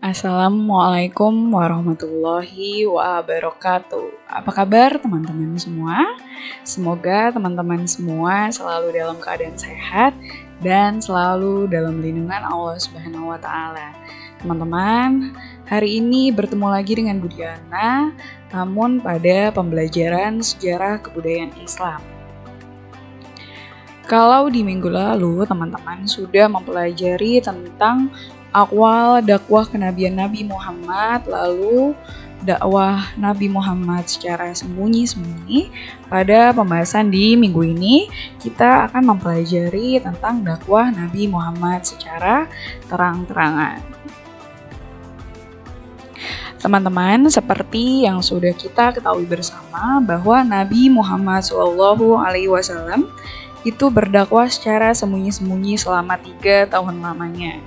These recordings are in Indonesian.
Assalamualaikum warahmatullahi wabarakatuh. Apa kabar teman-teman semua? Semoga teman-teman semua selalu dalam keadaan sehat dan selalu dalam lindungan Allah Subhanahu wa taala. Teman-teman, hari ini bertemu lagi dengan Bu Diana, namun pada pembelajaran sejarah kebudayaan Islam. Kalau di minggu lalu teman-teman sudah mempelajari tentang awal dakwah kenabian Nabi Muhammad, lalu dakwah Nabi Muhammad secara sembunyi-sembunyi. Pada pembahasan di minggu ini, kita akan mempelajari tentang dakwah Nabi Muhammad secara terang-terangan. Teman-teman, seperti yang sudah kita ketahui bersama bahwa Nabi Muhammad SAW itu berdakwah secara sembunyi-sembunyi selama 3 tahun lamanya.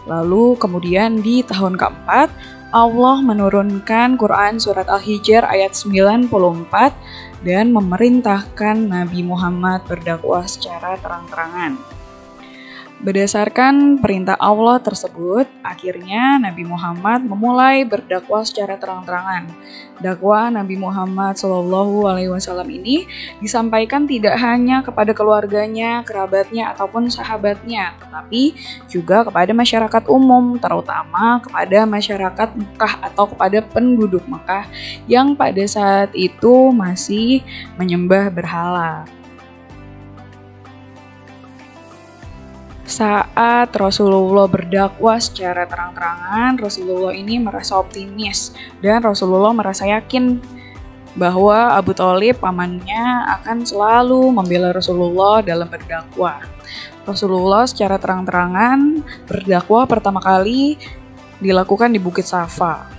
Lalu kemudian di tahun keempat, Allah menurunkan Quran Surat Al-Hijr ayat 94 dan memerintahkan Nabi Muhammad berdakwah secara terang-terangan. Berdasarkan perintah Allah tersebut, akhirnya Nabi Muhammad memulai berdakwah secara terang-terangan. Dakwah Nabi Muhammad SAW ini disampaikan tidak hanya kepada keluarganya, kerabatnya, ataupun sahabatnya, tetapi juga kepada masyarakat umum, terutama kepada masyarakat Mekah atau kepada penduduk Mekah yang pada saat itu masih menyembah berhala. Saat Rasulullah berdakwah secara terang-terangan, Rasulullah ini merasa optimis dan Rasulullah merasa yakin bahwa Abu Thalib pamannya akan selalu membela Rasulullah dalam berdakwah. Rasulullah secara terang-terangan berdakwah pertama kali dilakukan di Bukit Safa.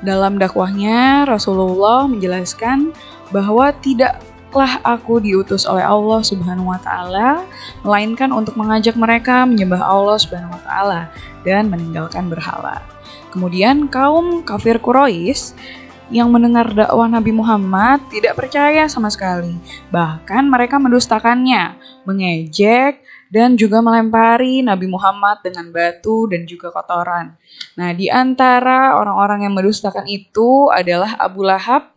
Dalam dakwahnya, Rasulullah menjelaskan bahwa tidaklah aku diutus oleh Allah Subhanahu wa taala melainkan untuk mengajak mereka menyembah Allah Subhanahu wa taala dan meninggalkan berhala. Kemudian kaum kafir Quraisy yang mendengar dakwah Nabi Muhammad tidak percaya sama sekali. Bahkan mereka mendustakannya, mengejek dan juga melempari Nabi Muhammad dengan batu dan juga kotoran. Nah, di antara orang-orang yang mendustakan itu adalah Abu Lahab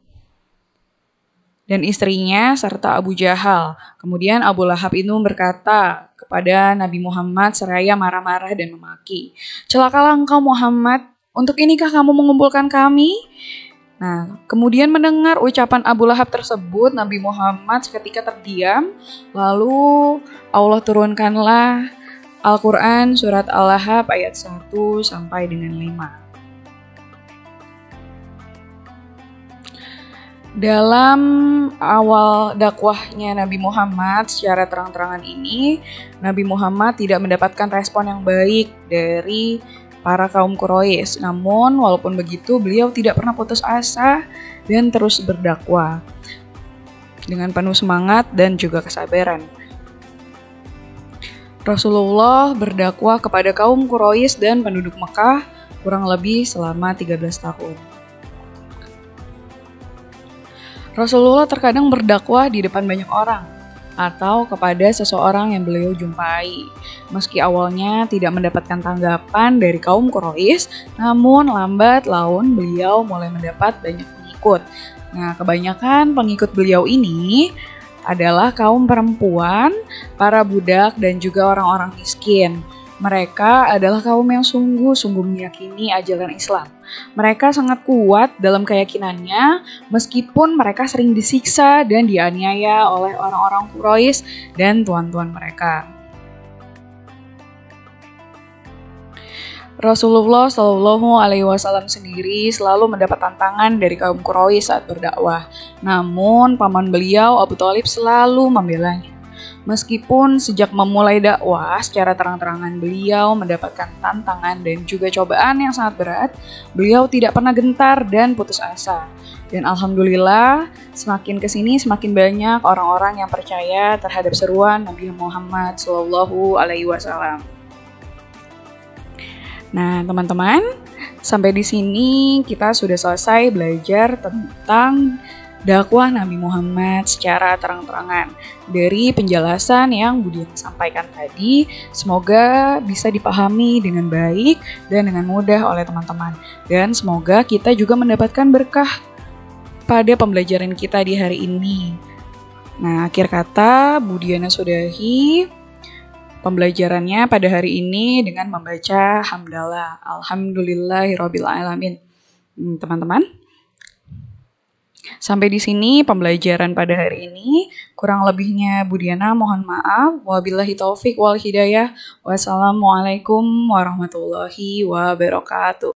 dan istrinya serta Abu Jahal. Kemudian Abu Lahab itu berkata kepada Nabi Muhammad seraya marah-marah dan memaki, "Celakalah engkau Muhammad, untuk inikah kamu mengumpulkan kami?" Nah, kemudian mendengar ucapan Abu Lahab tersebut, Nabi Muhammad seketika terdiam, lalu Allah turunkanlah Al-Quran Surat Al-Lahab ayat 1 sampai dengan 5. Dalam awal dakwahnya Nabi Muhammad secara terang-terangan ini, Nabi Muhammad tidak mendapatkan respon yang baik dari para kaum Quraisy. Namun walaupun begitu, beliau tidak pernah putus asa dan terus berdakwah dengan penuh semangat dan juga kesabaran. Rasulullah berdakwah kepada kaum Quraisy dan penduduk Mekah kurang lebih selama 13 tahun. Rasulullah terkadang berdakwah di depan banyak orang atau kepada seseorang yang beliau jumpai. Meski awalnya tidak mendapatkan tanggapan dari kaum Quraisy, namun lambat laun beliau mulai mendapat banyak pengikut. Nah, kebanyakan pengikut beliau ini adalah kaum perempuan, para budak, dan juga orang-orang miskin. Mereka adalah kaum yang sungguh-sungguh meyakini ajaran Islam. Mereka sangat kuat dalam keyakinannya, meskipun mereka sering disiksa dan dianiaya oleh orang-orang Quraisy dan tuan-tuan mereka. Rasulullah SAW sendiri selalu mendapat tantangan dari kaum Quraisy saat berdakwah. Namun, paman beliau Abu Thalib selalu membelanya. Meskipun sejak memulai dakwah secara terang-terangan beliau mendapatkan tantangan dan juga cobaan yang sangat berat, beliau tidak pernah gentar dan putus asa. Dan alhamdulillah, semakin kesini semakin banyak orang-orang yang percaya terhadap seruan Nabi Muhammad SAW. Nah, teman-teman, sampai di sini kita sudah selesai belajar tentang dakwah Nabi Muhammad secara terang-terangan. Dari penjelasan yang Budiana sampaikan tadi, semoga bisa dipahami dengan baik dan dengan mudah oleh teman-teman. Dan semoga kita juga mendapatkan berkah pada pembelajaran kita di hari ini. Nah, akhir kata Budiana sudahi pembelajarannya pada hari ini dengan membaca hamdalah. Alhamdulillahirabbil alamin. Teman-teman, sampai di sini pembelajaran pada hari ini. Kurang lebihnya Budiana mohon maaf. Wabillahi taufik wal hidayah. Wassalamualaikum warahmatullahi wabarakatuh.